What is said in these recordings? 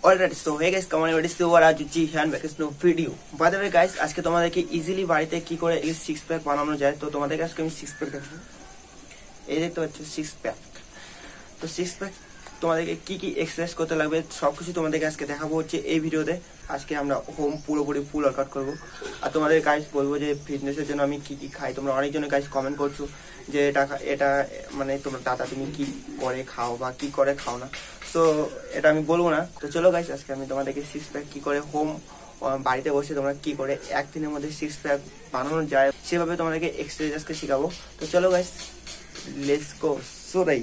Alright, so hey guys, come on, ready to watch and back is no video. By the way guys, আজকে তোমাদেরকে easily বাড়িতে কি করে এই 6 pack বানানো যায় তো তোমাদেরকে আজকে আমি 6 প্যাক দেখাবো। এই দেখতে পাচ্ছ 6 প্যাক। তো 6 প্যাক তোমাদেরকে কি কি এক্সারসাইজ করতে লাগবে সবকিছু তোমাদেরকে আজকে দেখাবো হচ্ছে এই ভিডিওতে। আজকে আমরা হোম পুরোপুরি ফুল ওয়ার্কআউট করব। আর তোমাদের গাইস বলবো যে ফিটনেসের জন্য আমি কি কি খাই। তোমরা অনেকজন গাইস কমেন্ট করছো যে এটা মানে তোমরা দাদা তুমি কি করে খাও বা কি করে খাও না। তো এটা আমি বলবো না। তো চলো গাইস আজকে আমি তোমাদেরকে 6 প্যাক কি করে হোম বাড়িতে বসে তোমরা কি করে একদিনের মধ্যে 6 প্যাক বানানো যায় সেভাবে তোমাদেরকে এক্সারসাইজ আজকে শেখাবো। তো চলো গাইস লেটস গো সোরাই।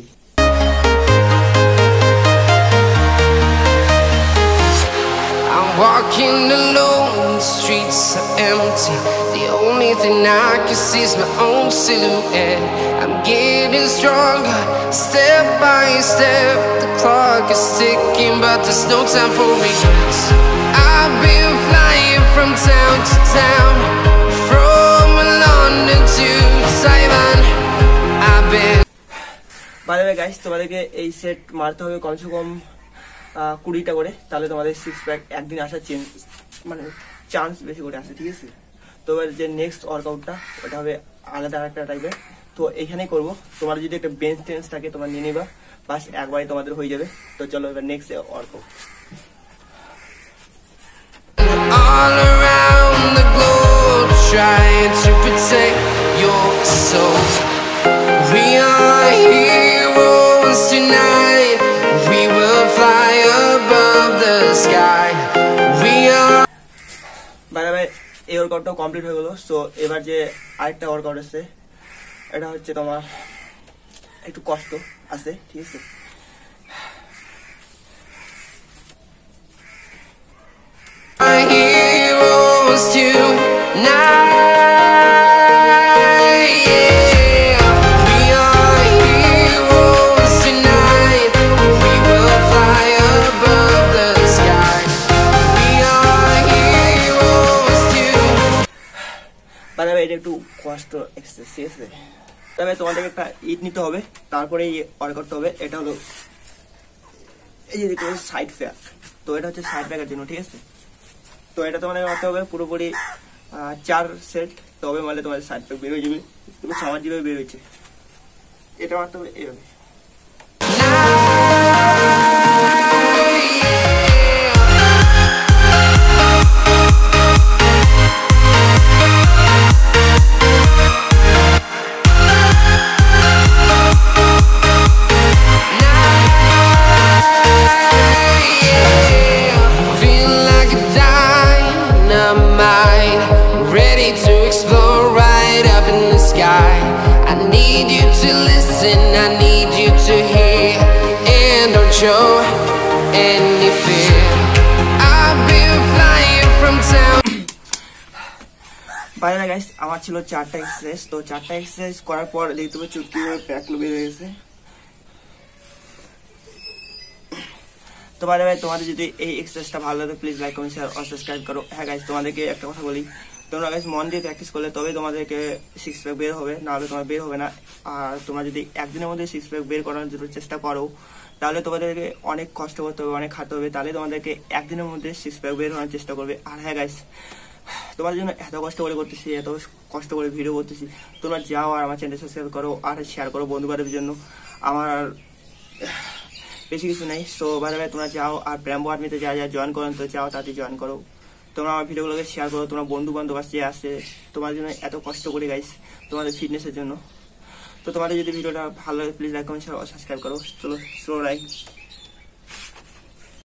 I'm walking alone, the streets are empty. The only thing I can see is my own silhouette. I'm getting stronger, step by step. The clock is ticking, but there's no time for regrets. I've been flying from town to town, from London to Taiwan. I've been. By the way guys, তোমাদেরকে এই set মারতে হবে কমসে কম 20টা করে, তাহলে তোমাদের 6 pack একদিন আসার মানে চান্স বেশি করে আসে, ঠিক আছে। তো এবার যে নেক্সট ওয়ার্কআউটটা ওটা হবে আলাদা একটা টাইপের। তো এইখানেই করবো। তোমার যদি একটা বেঞ্চ টেন্স থাকে তোমরা নিয়ে নিবা, বাস একবারই তোমাদের হয়ে যাবে। তো চলো এবার next workout. All around the globe, trying to protect your soul. We are heroes tonight. We will fly above the sky. We are. By the way, এই ওয়ার্কআউটটা কমপ্লিট হয়ে গেল। সো এবার যে আরেকটা ওয়ার্কআউট আছে এটা হচ্ছে তোমার একটু কষ্ট আছে, ঠিক আছে। Heroes tonight. এটা একটু কষ্ট এক্সারসাইজ। তবে তোমাদেরকে একটা ইট নিতে হবে, তারপরে এই ওয়ার্কআউটটা হবে। এটা হলো এই যে দেখো সাইড প্যাক। তো এটা হচ্ছে সাইড প্যাকের জন্য, ঠিক আছে। তো এটা তোমাদের মারতে হবে পুরোপুরি 4 সেট, তবে মানে তোমাদের সাইড প্যাক বের হয়ে যাবে। তুমি সমাজ যেভাবে বের হয়েছে এটা মারতে হবে এইভাবে। I need you to hear and don't show any fear. I've been flying from town. By the way guys, আমার ছিল 4টা এক্সারসাইজ। তো 4টা এক্সারসাইজ করার পর দেখতে পাচ্ছ কিভাবে প্যাক বের হয়ে গেছে। তো by the way তোমাদের যদি এই এক্সারসাইজটা ভালো লাগে প্লিজ লাইক কমেন্ট শেয়ার আর সাবস্ক্রাইব করো। হ্যাঁ গাইস, তোমাদেরকে একটা কথা বলি, তোমরা গাইস মন দিয়ে প্র্যাকটিস করলে তবে তোমাদেরকে 6 প্যাক বের হবে, না হলে তোমার বের হবে না। আর তোমরা যদি একদিনের মধ্যে 6 প্যাক বের করার জন্য চেষ্টা করো তাহলে তোমাদেরকে অনেক কষ্ট করতে হবে, অনেক খাটতে হবে, তাহলে তোমাদেরকে একদিনের মধ্যে 6 প্যাক বের করার চেষ্টা করবে। আর হ্যাঁ গাইস, তোমাদের জন্য এত কষ্ট করে করতেছি, এত কষ্ট করে ভিডিও করতেছি, তোমরা যাও আর আমার চ্যানেল সাবস্ক্রাইব করো আর শেয়ার করো বন্ধু বান্ধবের জন্য। আমার বেশি কিছু নেই। সো ভাই তোমরা যাও আর ব্র্যাম্বো আর্মিতে যা জয়েন করেন তো যাও, তাতে জয়েন করো। তোমরা আমার ভিডিওগুলোকে শেয়ার করো, তোমার বন্ধু বান্ধব আসছে তোমার জন্য এত কষ্ট করে গাইস তোমাদের ফিটনেসের জন্য। তো তোমাদের যদি ভিডিওটা ভালো লাগে please like comment share subscribe করো। চলো স্লো লাইক।